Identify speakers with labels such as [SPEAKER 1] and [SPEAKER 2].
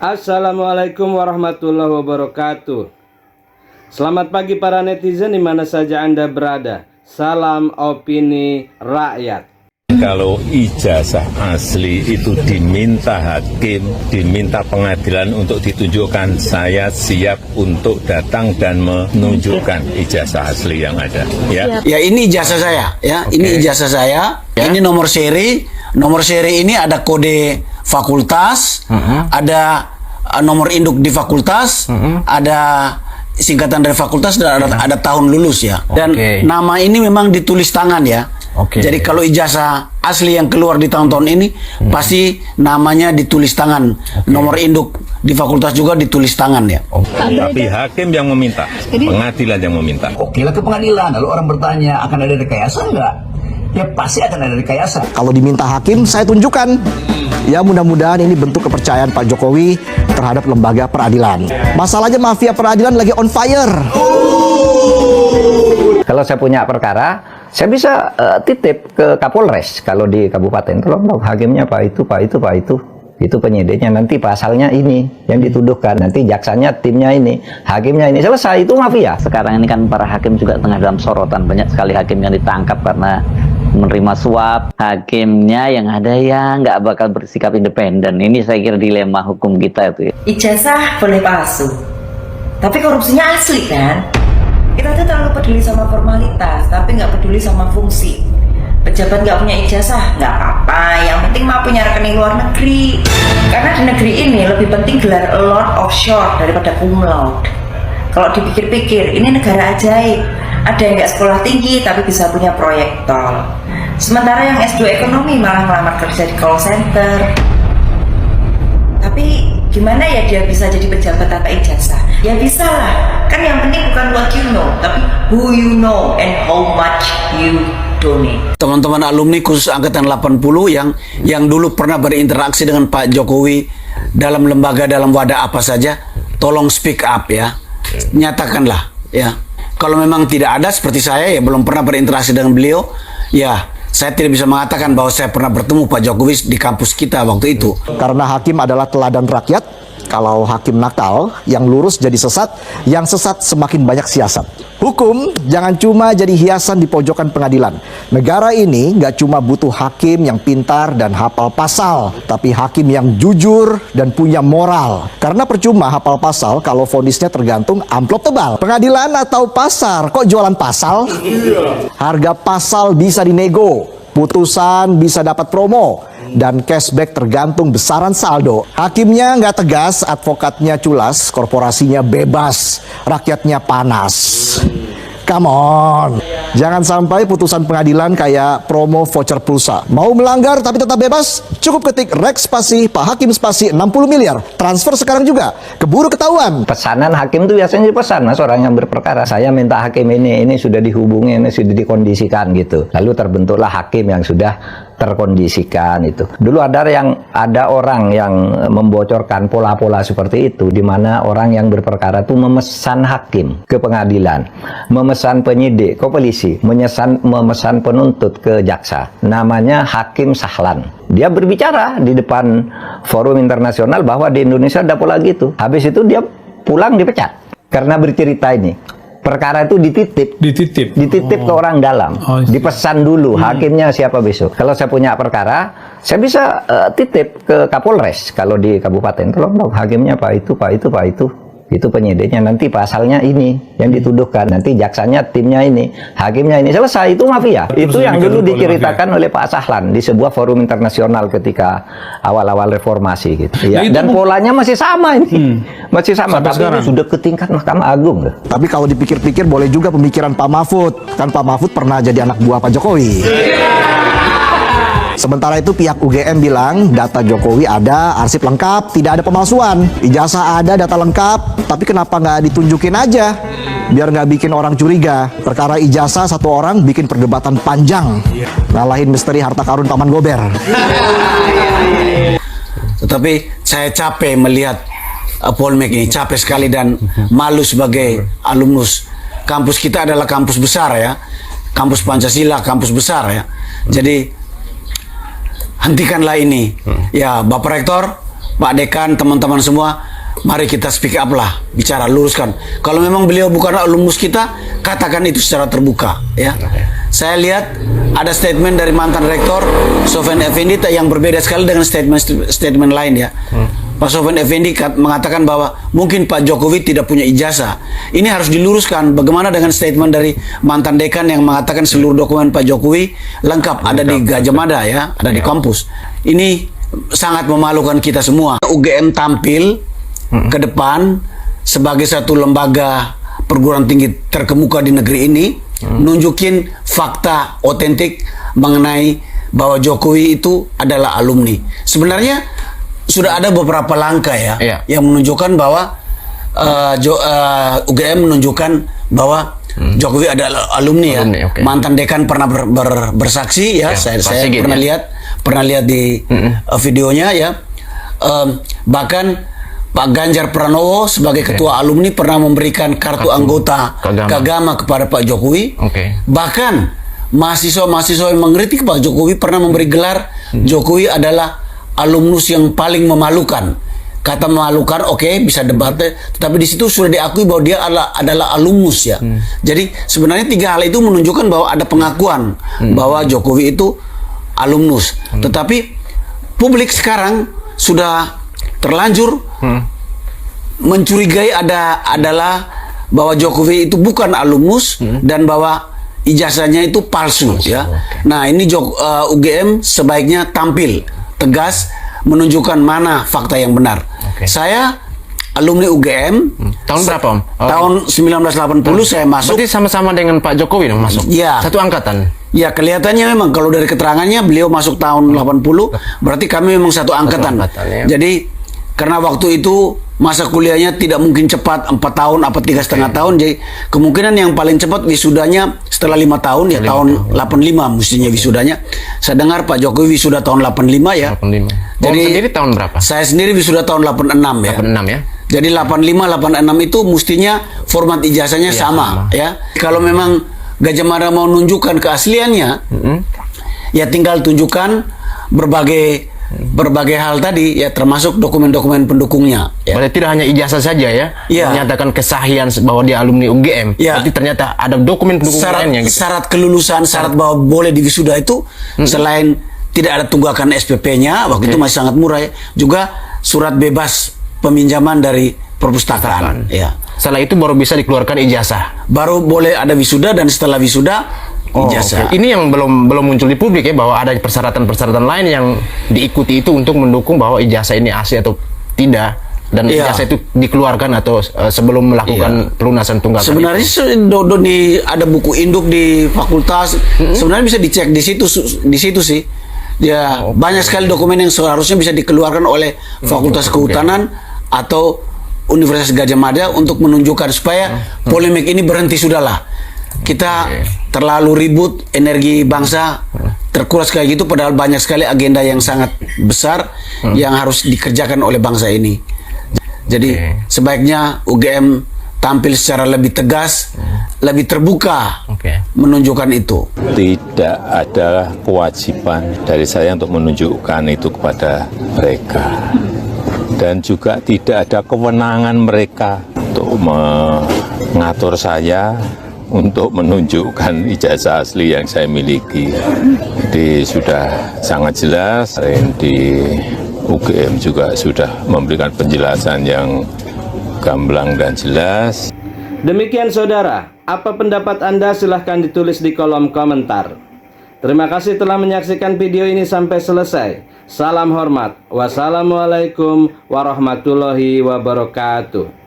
[SPEAKER 1] Assalamualaikum warahmatullahi wabarakatuh. Selamat pagi para netizen di mana saja Anda berada. Salam opini rakyat.
[SPEAKER 2] Kalau ijazah asli itu diminta hakim, diminta pengadilan untuk ditunjukkan, saya siap untuk datang dan menunjukkan ijazah asli yang ada.
[SPEAKER 3] Ya ini ijazah saya, ya. Okay. Ini ijazah saya. Ya. Ini nomor seri. Nomor seri ini ada kode fakultas, ada nomor induk di fakultas, ada singkatan dari fakultas, dan ada tahun lulus ya. Dan nama ini memang ditulis tangan ya. Jadi kalau ijazah asli yang keluar di tahun-tahun ini pasti namanya ditulis tangan. Nomor induk di fakultas juga ditulis tangan ya.
[SPEAKER 2] Tapi hakim yang meminta, pengadilan yang meminta.
[SPEAKER 4] Oke lah ke pengadilan. Lalu orang bertanya, akan ada rekayasa enggak? Ya pasti akan ada rekayasa.
[SPEAKER 5] Kalau diminta hakim, saya tunjukkan. Ya mudah-mudahan ini bentuk kepercayaan Pak Jokowi terhadap lembaga peradilan. Masalahnya mafia peradilan lagi on fire.
[SPEAKER 6] Kalau saya punya perkara, saya bisa titip ke Kapolres. Kalau di kabupaten, tolong dong hakimnya Pak itu penyidiknya, nanti pasalnya ini yang dituduhkan, nanti jaksanya timnya ini, hakimnya ini, selesai, itu mafia.
[SPEAKER 7] Sekarang ini kan para hakim juga tengah dalam sorotan, banyak sekali hakim yang ditangkap karena menerima suap. Hakimnya yang ada yang nggak bakal bersikap independen. Ini saya kira dilema hukum kita itu ya.
[SPEAKER 8] Ijazah boleh palsu, tapi korupsinya asli kan? Kita tuh terlalu peduli sama formalitas, tapi nggak peduli sama fungsi. Pejabat nggak punya ijazah, nggak apa-apa. Yang penting mah punya rekening luar negeri. Karena di negeri ini lebih penting gelar Lord offshore daripada cum laude. Kalau dipikir-pikir, ini negara ajaib. Ada yang nggak sekolah tinggi tapi bisa punya proyek tol. Sementara yang S2 ekonomi malah melamar kerja di call center. Tapi gimana ya dia bisa jadi pejabat tanpa ijazah? Ya bisa lah. Kan yang penting bukan what you know, tapi who you know and how much you donate.
[SPEAKER 3] Teman-teman alumni khusus angkatan 80 yang dulu pernah berinteraksi dengan Pak Jokowi dalam lembaga, dalam wadah apa saja, tolong speak up ya. Nyatakanlah ya. Kalau memang tidak ada seperti saya ya belum pernah berinteraksi dengan beliau, ya saya tidak bisa mengatakan bahwa saya pernah bertemu Pak Jokowi di kampus kita waktu itu.
[SPEAKER 5] Karena hakim adalah teladan rakyat. Kalau hakim nakal, yang lurus jadi sesat, yang sesat semakin banyak siasat. Hukum jangan cuma jadi hiasan di pojokan pengadilan. Negara ini nggak cuma butuh hakim yang pintar dan hafal pasal, tapi hakim yang jujur dan punya moral. Karena percuma hafal pasal kalau vonisnya tergantung amplop tebal. Pengadilan atau pasar, kok jualan pasal? Harga pasal bisa dinego, putusan bisa dapat promo, dan cashback tergantung besaran saldo. Hakimnya nggak tegas, advokatnya culas, korporasinya bebas, rakyatnya panas. Come on. Jangan sampai putusan pengadilan kayak promo voucher pulsa. Mau melanggar tapi tetap bebas? Cukup ketik Rex spasi Pak Hakim spasi 60 miliar. Transfer sekarang juga. Keburu ketahuan.
[SPEAKER 6] Pesanan hakim itu biasanya dipesan, Mas, orang yang berperkara. Saya minta hakim ini sudah dihubungi, ini sudah dikondisikan gitu. Lalu terbentuklah hakim yang sudah terkondisikan itu. Dulu ada orang yang membocorkan pola-pola seperti itu, di mana orang yang berperkara itu memesan hakim ke pengadilan, memesan penyidik ke polisi, memesan penuntut ke jaksa. Namanya Hakim Sahlan. Dia berbicara di depan forum internasional bahwa di Indonesia ada pola gitu. Habis itu dia pulang dipecat karena bercerita ini. Perkara itu dititip ke orang dalam, dipesan dulu hakimnya siapa besok. Kalau saya punya perkara, saya bisa titip ke Kapolres. Kalau di kabupaten, tolong dong hakimnya Pak itu penyidiknya, nanti pasalnya ini yang dituduhkan, nanti jaksanya timnya ini, hakimnya ini, selesai, itu mafia. Itu yang dulu diceritakan oleh Pak Sahlan di sebuah forum internasional ketika awal-awal reformasi gitu ya. Dan polanya masih sama ini. Masih sama, tapi itu sudah ke tingkat Mahkamah Agung.
[SPEAKER 5] Tapi kalau dipikir-pikir boleh juga pemikiran Pak Mahfud. Kan Pak Mahfud pernah jadi anak buah Pak Jokowi. Sementara itu pihak UGM bilang data Jokowi ada, arsip lengkap, tidak ada pemalsuan. Ijazah ada, data lengkap, tapi kenapa nggak ditunjukin aja? Biar nggak bikin orang curiga. Perkara ijazah satu orang bikin perdebatan panjang. Ngalahin misteri harta karun Paman Gober.
[SPEAKER 3] Tetapi saya capek melihat polemik ini, capek sekali dan malu sebagai alumnus. Kampus kita adalah kampus besar ya, kampus Pancasila, kampus besar ya. Jadi hentikanlah ini. Ya, Bapak Rektor, Pak Dekan, teman-teman semua, mari kita speak up lah, bicara, luruskan. Kalau memang beliau bukan alumnus kita, katakan itu secara terbuka, ya. Saya lihat ada statement dari mantan rektor Sofyan Effendi yang berbeda sekali dengan statement lain, ya. Pak Sofyan Effendi mengatakan bahwa mungkin Pak Jokowi tidak punya ijazah. Ini harus diluruskan. Bagaimana dengan statement dari mantan dekan yang mengatakan seluruh dokumen Pak Jokowi lengkap ada di Gajah Mada, ya, ada di kampus. Ini sangat memalukan kita semua. UGM tampil ke depan sebagai satu lembaga perguruan tinggi terkemuka di negeri ini, nunjukin fakta otentik mengenai bahwa Jokowi itu adalah alumni. Sebenarnya sudah ada beberapa langkah, ya, yang menunjukkan bahwa UGM menunjukkan bahwa Jokowi adalah alumni, ya. Mantan dekan pernah bersaksi, ya. Saya pernah lihat di videonya, ya. Bahkan Pak Ganjar Pranowo sebagai ketua alumni pernah memberikan kartu anggota Kagama kepada Pak Jokowi. Bahkan mahasiswa-mahasiswa yang mengkritik Pak Jokowi pernah memberi gelar Jokowi adalah alumnus yang paling memalukan. Kata memalukan, bisa debat, tetapi di situ sudah diakui bahwa dia adalah alumnus, ya. Jadi sebenarnya 3 hal itu menunjukkan bahwa ada pengakuan bahwa Jokowi itu alumnus. Tetapi publik sekarang sudah terlanjur mencurigai adalah bahwa Jokowi itu bukan alumnus dan bahwa ijazahnya itu palsu, ya. Nah, ini UGM sebaiknya tampil tegas menunjukkan mana fakta yang benar. Saya alumni UGM.
[SPEAKER 9] Tahun berapa, Om?
[SPEAKER 3] Tahun 1980 saya masuk.
[SPEAKER 9] Berarti sama-sama dengan Pak Jokowi dong masuk?
[SPEAKER 3] Iya.
[SPEAKER 9] Satu angkatan?
[SPEAKER 3] Ya, kelihatannya memang kalau dari keterangannya beliau masuk tahun 80, berarti kami memang satu angkatan.
[SPEAKER 9] Ya.
[SPEAKER 3] Jadi karena waktu itu masa kuliahnya tidak mungkin cepat 4 tahun apa 3,5 tahun, jadi kemungkinan yang paling cepat wisudanya setelah 5 tahun, ya, tahun 85 mestinya wisudanya. Saya dengar Pak Jokowi wisuda tahun 85, ya.
[SPEAKER 9] 85.
[SPEAKER 3] Jadi
[SPEAKER 9] sendiri tahun berapa?
[SPEAKER 3] Saya sendiri wisuda tahun 86, ya.
[SPEAKER 9] 86, ya.
[SPEAKER 3] Jadi 85 86 itu mestinya format ijazahnya sama, ya. Kalau memang Gajah Mada mau nunjukkan keasliannya, ya tinggal tunjukkan berbagai hal tadi, ya, termasuk dokumen-dokumen pendukungnya, ya.
[SPEAKER 9] Berarti tidak hanya ijazah saja, ya, menyatakan kesahihan bahwa dia alumni UGM, berarti ternyata ada dokumen pendukung lainnya, gitu.
[SPEAKER 3] Syarat kelulusan, syarat bahwa boleh diwisuda itu selain tidak ada tunggakan SPP-nya, waktu itu masih sangat murah, ya, juga surat bebas peminjaman dari perpustakaan, ya.
[SPEAKER 9] Setelah itu baru bisa dikeluarkan ijazah.
[SPEAKER 3] Baru boleh ada wisuda, dan setelah wisuda ijazah.
[SPEAKER 9] Ini yang belum muncul di publik, ya, bahwa ada persyaratan-persyaratan lain yang diikuti itu untuk mendukung bahwa ijazah ini asli atau tidak, dan ijazah itu dikeluarkan atau sebelum melakukan pelunasan tunggakan.
[SPEAKER 3] Sebenarnya ada buku induk di fakultas, sebenarnya bisa dicek di situ sih. Ya, banyak sekali dokumen yang seharusnya bisa dikeluarkan oleh Fakultas Kehutanan atau Universitas Gajah Mada untuk menunjukkan supaya polemik ini berhenti sudahlah. Kita terlalu ribut, energi bangsa terkuras kayak gitu, padahal banyak sekali agenda yang sangat besar yang harus dikerjakan oleh bangsa ini. Jadi sebaiknya UGM tampil secara lebih tegas, lebih terbuka, menunjukkan itu.
[SPEAKER 2] Tidak ada kewajiban dari saya untuk menunjukkan itu kepada mereka. Dan juga tidak ada kewenangan mereka untuk mengatur saya untuk menunjukkan ijazah asli yang saya miliki. Jadi sudah sangat jelas, di UGM juga sudah memberikan penjelasan yang gamblang dan jelas.
[SPEAKER 1] Demikian saudara, apa pendapat Anda silahkan ditulis di kolom komentar. Terima kasih telah menyaksikan video ini sampai selesai. Salam hormat. Wassalamualaikum warahmatullahi wabarakatuh.